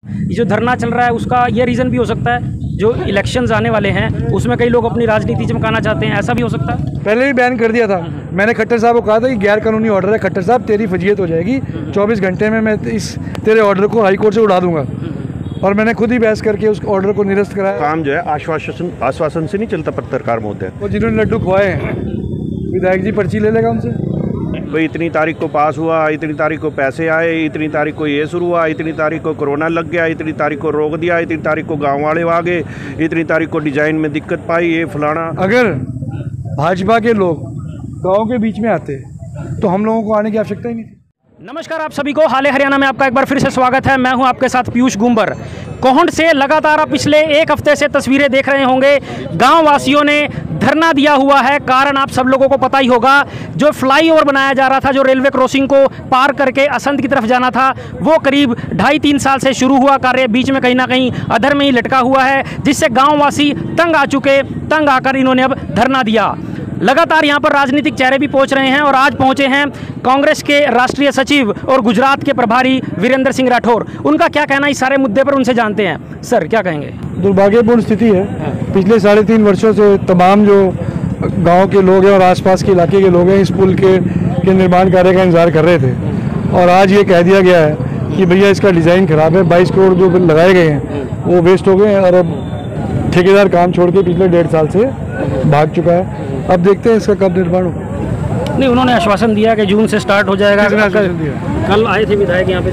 ये जो धरना चल रहा है उसका ये रीज़न भी हो सकता है, जो इलेक्शंस आने वाले हैं उसमें कई लोग अपनी राजनीति चमकाना चाहते हैं, ऐसा भी हो सकता है। पहले भी बैन कर दिया था मैंने। खट्टर साहब को कहा था कि गैर कानूनी ऑर्डर है, खट्टर साहब तेरी फजीयत हो जाएगी, 24 घंटे में मैं इस तेरे ऑर्डर को हाई कोर्ट से उड़ा दूंगा। और मैंने खुद ही बहस करके उस ऑर्डर को निरस्त कराया। काम जो है आश्वासन से नहीं चलता पत्रकार महोदय। वो जिन्होंने लड्डू खुआए हैं, विधायक जी पर्ची ले लेगा उनसे। भाई इतनी तारीख को पास हुआ, इतनी तारीख को पैसे आए, इतनी तारीख को ये शुरू हुआ, इतनी तारीख को कोरोना लग गया, इतनी तारीख को रोक दिया, इतनी तारीख को गांव वाले आ गए, इतनी तारीख को डिजाइन में दिक्कत पाई, ये फलाना। अगर भाजपा के लोग गाँव के बीच में आते तो हम लोगों को आने की आवश्यकता ही नहीं थी। नमस्कार आप सभी को, हाले हरियाणा में आपका एक बार फिर से स्वागत है। मैं हूं आपके साथ पीयूष गुंबर। कोहंड से लगातार आप पिछले एक हफ्ते से तस्वीरें देख रहे होंगे। गांव वासियों ने धरना दिया हुआ है। कारण आप सब लोगों को पता ही होगा, जो फ्लाईओवर बनाया जा रहा था, जो रेलवे क्रॉसिंग को पार करके असंध की तरफ जाना था, वो करीब 2.5-3 साल से शुरू हुआ कार्य बीच में कहीं ना कहीं अधर में ही लटका हुआ है, जिससे गाँववासी तंग आ चुके। तंग आकर इन्होंने अब धरना दिया। लगातार यहाँ पर राजनीतिक चेहरे भी पहुँच रहे हैं और आज पहुँचे हैं कांग्रेस के राष्ट्रीय सचिव और गुजरात के प्रभारी वीरेंद्र सिंह राठौर। उनका क्या कहना इस सारे मुद्दे पर, उनसे जानते हैं। सर क्या कहेंगे? दुर्भाग्यपूर्ण स्थिति है। पिछले 3.5 वर्षों से तमाम जो गांव के लोग हैं और आसपास के इलाके के लोग हैं इस पुल के निर्माण कार्य का इंतजार कर रहे थे, और आज ये कह दिया गया है कि भैया इसका डिज़ाइन खराब है। 22 करोड़ जो लगाए गए हैं वो वेस्ट हो गए हैं, और अब ठेकेदार काम छोड़ के पिछले 1.5 साल से भाग चुका है। अब देखते हैं इसका कब निर्माण हो। नहीं, उन्होंने आश्वासन दिया कि जून से स्टार्ट हो जाएगा। कल आए थे विधायक यहाँ पे,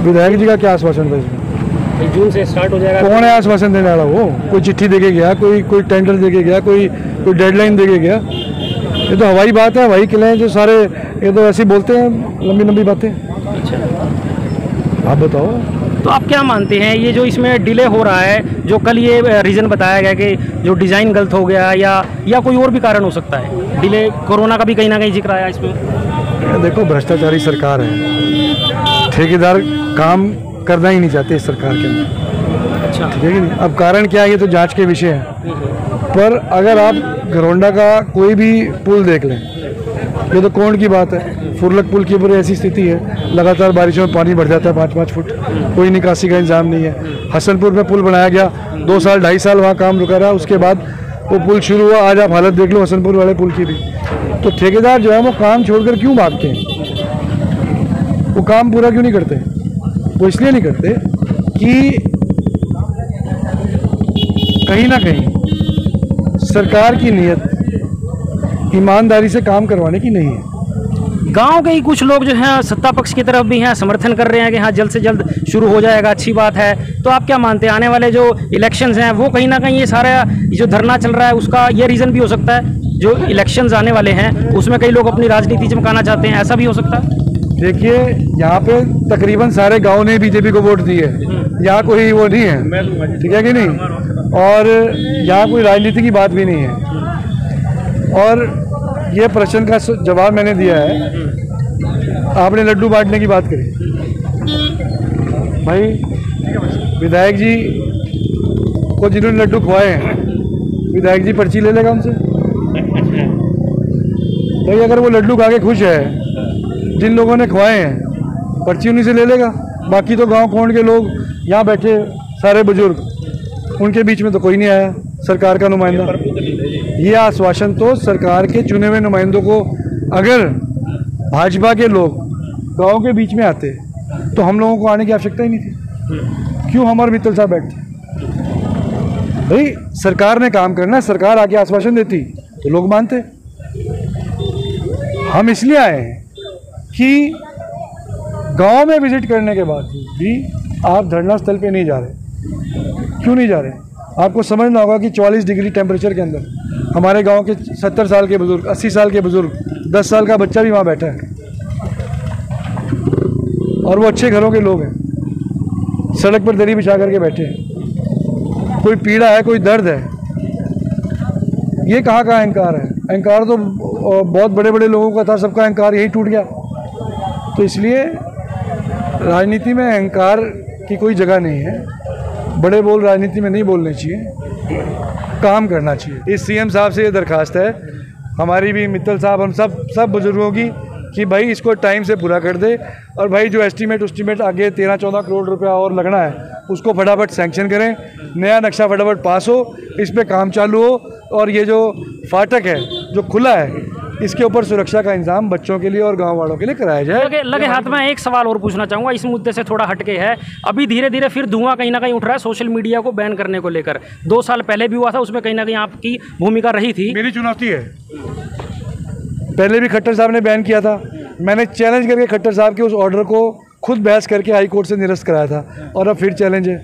विधायक जी का क्या आश्वासन था इसमें? जून से स्टार्ट हो जाएगा। कौन है आश्वासन देने वाला? वो कोई चिट्ठी देके गया, कोई टेंडर देके गया, कोई डेडलाइन देके गया? ये तो हवाई बात है, हवाई किले हैं जो सारे, ये तो ऐसे बोलते हैं लंबी लंबी बातें। अच्छा, आप बताओ। तो आप क्या मानते हैं ये जो इसमें डिले हो रहा है, जो कल ये रीज़न बताया गया कि जो डिज़ाइन गलत हो गया, या कोई और भी कारण हो सकता है? डिले कोरोना का भी कहीं ना कहीं जिक्र आया इसमें। देखो, भ्रष्टाचारी सरकार है, ठेकेदार काम करना ही नहीं चाहते इस सरकार के अंदर। अच्छा, ठीक है कि नहीं? अब कारण क्या है ये तो जांच के विषय है, पर अगर आप घरोंडा का कोई भी पुल देख लें, ये तो कोहंड की बात है। फुरलक पुल के ऊपर ऐसी स्थिति है, लगातार बारिशों में पानी बढ़ जाता है 5-5 फुट, कोई निकासी का इंतजाम नहीं है। हसनपुर में पुल बनाया गया, 2 साल 2.5 साल वहाँ काम रुका रहा, उसके बाद वो पुल शुरू हुआ। आज आप हालत देख लो हसनपुर वाले पुल की भी। तो ठेकेदार जो है वो काम छोड़कर क्यों भागते हैं? वो काम पूरा क्यों नहीं करते? वो इसलिए नहीं करते कि कहीं ना कहीं सरकार की नीयत ईमानदारी से काम करवाने की नहीं है। गांव के ही कुछ लोग जो हैं सत्ता पक्ष की तरफ भी हैं, समर्थन कर रहे हैं कि हाँ जल्द से जल्द शुरू हो जाएगा, अच्छी बात है। तो आप क्या मानते हैं, आने वाले जो इलेक्शंस हैं वो कहीं ना कहीं ये सारा जो धरना चल रहा है उसका ये रीज़न भी हो सकता है, जो इलेक्शंस आने वाले हैं उसमें कई लोग अपनी राजनीति चमकाना चाहते हैं, ऐसा भी हो सकता है? देखिए, यहाँ पे तकरीबन सारे गाँव ने बीजेपी को वोट दी है, यहाँ कोई वो नहीं है, ठीक है कि नहीं? और यहाँ कोई राजनीति की बात भी नहीं है। और ये प्रश्न का जवाब मैंने दिया है। आपने लड्डू बांटने की बात करी, भाई विधायक जी को जिन्होंने लड्डू खुआए हैं, विधायक जी पर्ची ले लेगा उनसे। भाई अगर वो लड्डू खा के खुश है, जिन लोगों ने खुआए हैं, पर्ची उन्हीं से ले लेगा। बाकी तो गांव कोहंड के लोग यहाँ बैठे, सारे बुजुर्ग, उनके बीच में तो कोई नहीं आया सरकार का नुमाइंदा। ये आश्वासन तो सरकार के चुने हुए नुमाइंदों को, अगर भाजपा के लोग गांव के बीच में आते तो हम लोगों को आने की आवश्यकता ही नहीं थी। क्यों हम और मित्तल साहब बैठते? भाई सरकार ने काम करना है, सरकार आके आश्वासन देती तो लोग मानते। हम इसलिए आए हैं कि गांव में विजिट करने के बाद भी आप धरना स्थल पे नहीं जा रहे। क्यों नहीं जा रहे? आपको समझना होगा कि 44 डिग्री टेम्परेचर के अंदर हमारे गांव के 70 साल के बुजुर्ग, 80 साल के बुजुर्ग, 10 साल का बच्चा भी वहाँ बैठा है, और वो अच्छे घरों के लोग हैं, सड़क पर दरी बिछा करके बैठे हैं। कोई पीड़ा है, कोई दर्द है। ये कहाँ का अहंकार है? अहंकार तो बहुत बड़े बड़े लोगों का था, सबका अहंकार यही टूट गया। तो इसलिए राजनीति में अहंकार की कोई जगह नहीं है। बड़े बोल राजनीति में नहीं बोलने चाहिए, काम करना चाहिए। इस सीएम साहब से ये दरखास्त है, हमारी भी, मित्तल साहब, हम सब बुजुर्गों की, कि भाई इसको टाइम से पूरा कर दे, और भाई जो एस्टीमेट आगे 13-14 करोड़ रुपया और लगना है उसको फटाफट सैंक्शन करें, नया नक्शा फटाफट पास हो, इस पे काम चालू हो, और ये जो फाटक है जो खुला है इसके ऊपर सुरक्षा का इंतजाम बच्चों के लिए और गांव वालों के लिए कराया जाए। लगे हाथ में एक सवाल और पूछना चाहूँगा, इस मुद्दे से थोड़ा हटके है। अभी धीरे धीरे फिर धुआं कहीं ना कहीं उठ रहा है सोशल मीडिया को बैन करने को लेकर। 2 साल पहले भी हुआ था, उसमें कहीं ना कहीं आपकी भूमिका रही थी। मेरी चुनौती है, पहले भी खट्टर साहब ने बैन किया था, मैंने चैलेंज करके खट्टर साहब के उस ऑर्डर को खुद बहस करके हाई कोर्ट से निरस्त कराया था, और अब फिर चैलेंज है।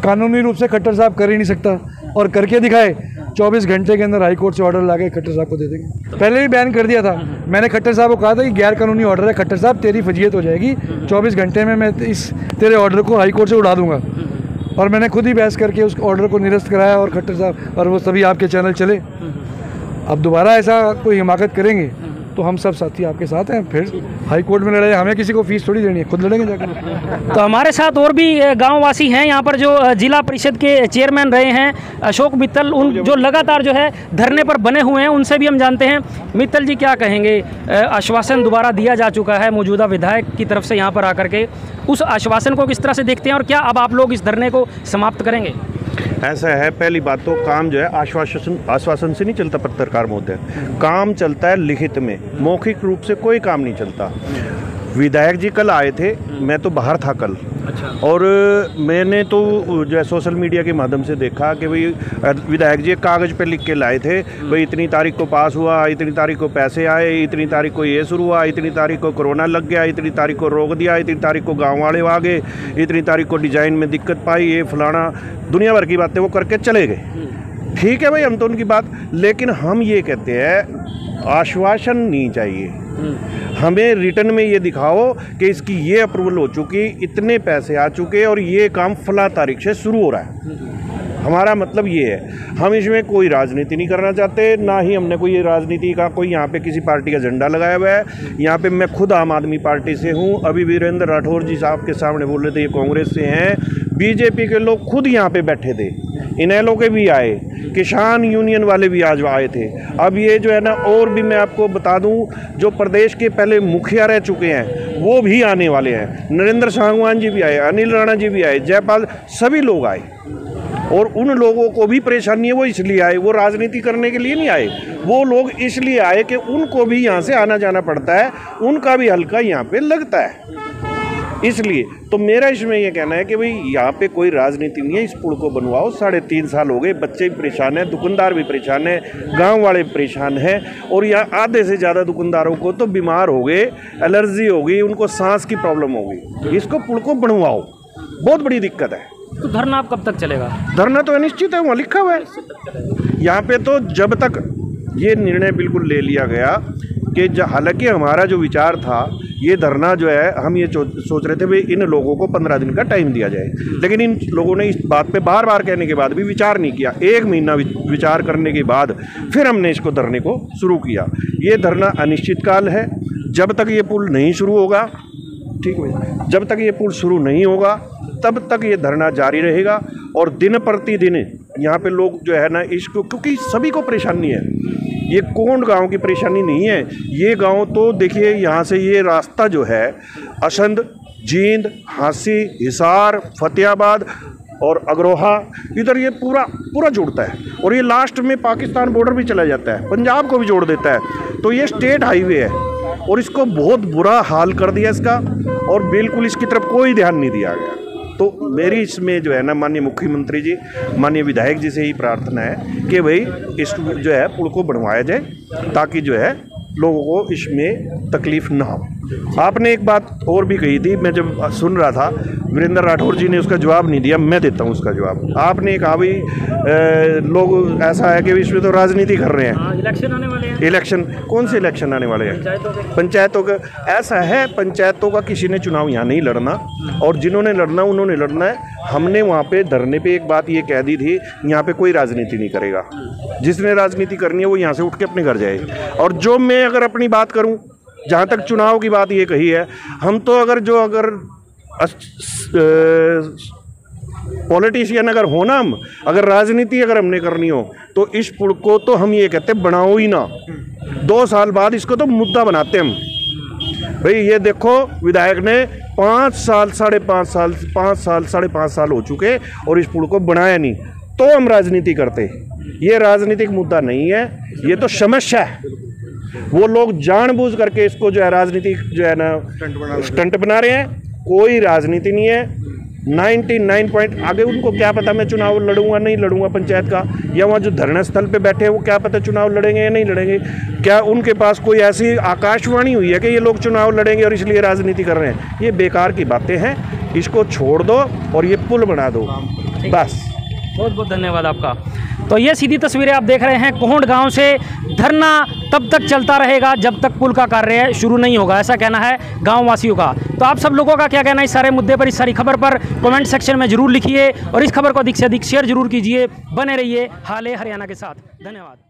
कानूनी रूप से खट्टर साहब कर ही नहीं सकता, और करके दिखाए, 24 घंटे के अंदर हाई कोर्ट से ऑर्डर लाके खट्टर साहब को दे देंगे। पहले भी बैन कर दिया था, मैंने खट्टर साहब को कहा था कि गैर कानूनी ऑर्डर है, खट्टर साहब तेरी फजीयत हो जाएगी, 24 घंटे में मैं इस तेरे ऑर्डर को हाई कोर्ट से उड़ा दूंगा, और मैंने खुद ही बहस करके उस ऑर्डर को निरस्त कराया, और खट्टर साहब और वो सभी आपके चैनल चले। अब दोबारा ऐसा कोई हिमाकत करेंगे तो हम सब साथी आपके साथ हैं, फिर हाई कोर्ट में लड़ाई, हमें किसी को फीस थोड़ी देनी है, खुद लड़ेंगे जाकर। तो हमारे साथ और भी गांववासी हैं यहाँ पर, जो जिला परिषद के चेयरमैन रहे हैं अशोक मित्तल, उन जो लगातार जो है धरने पर बने हुए हैं, उनसे भी हम जानते हैं। मित्तल जी, क्या कहेंगे? आश्वासन दोबारा दिया जा चुका है मौजूदा विधायक की तरफ से यहाँ पर आकर के, उस आश्वासन को किस तरह से देखते हैं, और क्या अब आप लोग इस धरने को समाप्त करेंगे? ऐसा है, पहली बात तो काम जो है आश्वासन से नहीं चलता पत्रकार महोदय, काम चलता है लिखित में, मौखिक रूप से कोई काम नहीं चलता। विधायक जी कल आए थे, मैं तो बाहर था कल। अच्छा। और मैंने तो जो है सोशल मीडिया के माध्यम से देखा कि भाई विधायक जी कागज़ पे लिख के लाए थे, भाई इतनी तारीख को पास हुआ, इतनी तारीख को पैसे आए, इतनी तारीख को ये शुरू हुआ, इतनी तारीख को कोरोना लग गया, इतनी तारीख को रोक दिया, इतनी तारीख को गाँव वाले आ गए, इतनी तारीख को डिज़ाइन में दिक्कत पाई, ये फलाना दुनिया भर की बातें वो करके चले गए। ठीक है भाई, हम तो उनकी बात, लेकिन हम ये कहते हैं आश्वासन नहीं चाहिए, हमें रिटर्न में ये दिखाओ कि इसकी ये अप्रूवल हो चुकी, इतने पैसे आ चुके और ये काम फला तारीख से शुरू हो रहा है। हमारा मतलब ये है, हम इसमें कोई राजनीति नहीं करना चाहते, ना ही हमने कोई राजनीति का कोई यहाँ पे किसी पार्टी का झंडा लगाया हुआ है। यहाँ पे मैं खुद आम आदमी पार्टी से हूँ, अभी वीरेंद्र राठौर जी साहब के सामने बोल रहे थे ये कांग्रेस से हैं, बीजेपी के लोग खुद यहाँ पे बैठे थे, इनेलो के भी आए, किसान यूनियन वाले भी आज आए थे। अब ये जो है ना, और भी मैं आपको बता दूं, जो प्रदेश के पहले मुखिया रह चुके हैं वो भी आने वाले हैं, नरेंद्र सांगवान जी भी आए, अनिल राणा जी भी आए, जयपाल, सभी लोग आए। और उन लोगों को भी परेशानी है, वो इसलिए आए, वो राजनीति करने के लिए नहीं आए, वो लोग इसलिए आए कि उनको भी यहाँ से आना जाना पड़ता है, उनका भी हल्का यहाँ पे लगता है, इसलिए। तो मेरा इसमें ये कहना है कि भाई यहाँ पे कोई राजनीति नहीं है, इस पुल को बनवाओ। 3.5 साल हो गए, बच्चे भी परेशान हैं, दुकानदार भी परेशान हैं, गांव वाले भी परेशान हैं, और यहाँ आधे से ज़्यादा दुकानदारों को तो बीमार हो गए, एलर्जी हो गई, उनको सांस की प्रॉब्लम हो गई। इसको पुल को बनवाओ, बहुत बड़ी दिक्कत है। तो धरना आप कब तक चलेगा? धरना तो अनिश्चित है, वहाँ लिखा हुआ है यहाँ पे, तो जब तक ये निर्णय बिल्कुल ले लिया गया कि हालांकि हमारा जो विचार था, ये धरना जो है, हम ये सोच रहे थे भाई इन लोगों को 15 दिन का टाइम दिया जाए, लेकिन इन लोगों ने इस बात पे बार बार कहने के बाद भी विचार नहीं किया। 1 महीना विचार करने के बाद फिर हमने इसको धरने को शुरू किया। ये धरना अनिश्चितकाल है, जब तक ये पुल नहीं शुरू होगा, ठीक है, जब तक ये पुल शुरू नहीं होगा तब तक ये धरना जारी रहेगा। और दिन प्रतिदिन यहाँ पे लोग जो है ना, इसको, क्योंकि सभी को परेशानी है, ये कोंड गांव की परेशानी नहीं है, ये गांव तो देखिए, यहाँ से ये रास्ता जो है असंध, जींद, हांसी, हिसार, फतेहाबाद और अग्रोहा, इधर ये पूरा जुड़ता है, और ये लास्ट में पाकिस्तान बॉर्डर भी चला जाता है, पंजाब को भी जोड़ देता है। तो ये स्टेट हाईवे है, और इसको बहुत बुरा हाल कर दिया इसका, और बिल्कुल इसकी तरफ कोई ध्यान नहीं दिया गया। तो मेरी इसमें जो है ना, माननीय मुख्यमंत्री जी, माननीय विधायक जी से ही प्रार्थना है कि भाई इस जो है पुल को बनवाया जाए, ताकि जो है लोगों को इसमें तकलीफ ना हो। आपने एक बात और भी कही थी, मैं जब सुन रहा था, वीरेंद्र राठौर जी ने उसका जवाब नहीं दिया, मैं देता हूँ उसका जवाब। आपने कहा भाई लोग ऐसा है कि इसमें तो राजनीति कर रहे हैं, इलेक्शन आने वाले हैं। इलेक्शन कौन से इलेक्शन आने वाले हैं? पंचायतों का। ऐसा है, पंचायतों का किसी ने चुनाव यहाँ नहीं लड़ना, और जिन्होंने लड़ना उन्होंने लड़ना है। हमने वहाँ पे धरने पे एक बात ये कह दी थी, यहाँ पे कोई राजनीति नहीं करेगा, जिसने राजनीति करनी है वो यहाँ से उठ के अपने घर जाए। और जो मैं अगर अपनी बात करूँ, जहाँ तक चुनाव की बात ये कही है, हम तो अगर पॉलिटिशियन अगर होना, हम अगर राजनीति अगर हमने करनी हो, तो इस पुल को तो हम ये कहते बनाओ ही ना, 2 साल बाद इसको तो मुद्दा बनाते हम भाई ये देखो विधायक ने 5 साल, 5.5 साल हो चुके और इस पुल को बनाया नहीं, तो हम राजनीति करते। ये राजनीतिक मुद्दा नहीं है, ये तो समस्या है। वो लोग जानबूझ करके इसको जो है राजनीतिक जो है ना स्टंट बना रहे हैं। कोई राजनीति नहीं है। 99 पॉइंट आगे उनको क्या पता मैं चुनाव लड़ूंगा नहीं लड़ूंगा पंचायत का, या वहाँ जो धरना स्थल पे बैठे हैं वो क्या पता चुनाव लड़ेंगे या नहीं लड़ेंगे। क्या उनके पास कोई ऐसी आकाशवाणी हुई है कि ये लोग चुनाव लड़ेंगे और इसलिए राजनीति कर रहे हैं? ये बेकार की बातें हैं, इसको छोड़ दो और ये पुल बना दो बस। बहुत बहुत धन्यवाद आपका। तो ये सीधी तस्वीरें आप देख रहे हैं कोहंड गांव से। धरना तब तक चलता रहेगा जब तक पुल का कार्य शुरू नहीं होगा, ऐसा कहना है गांव वासियों का। तो आप सब लोगों का क्या कहना है इस सारे मुद्दे पर, इस सारी खबर पर कमेंट सेक्शन में जरूर लिखिए और इस खबर को अधिक से अधिक शेयर जरूर कीजिए। बने रहिए हाल हरियाणा के साथ। धन्यवाद।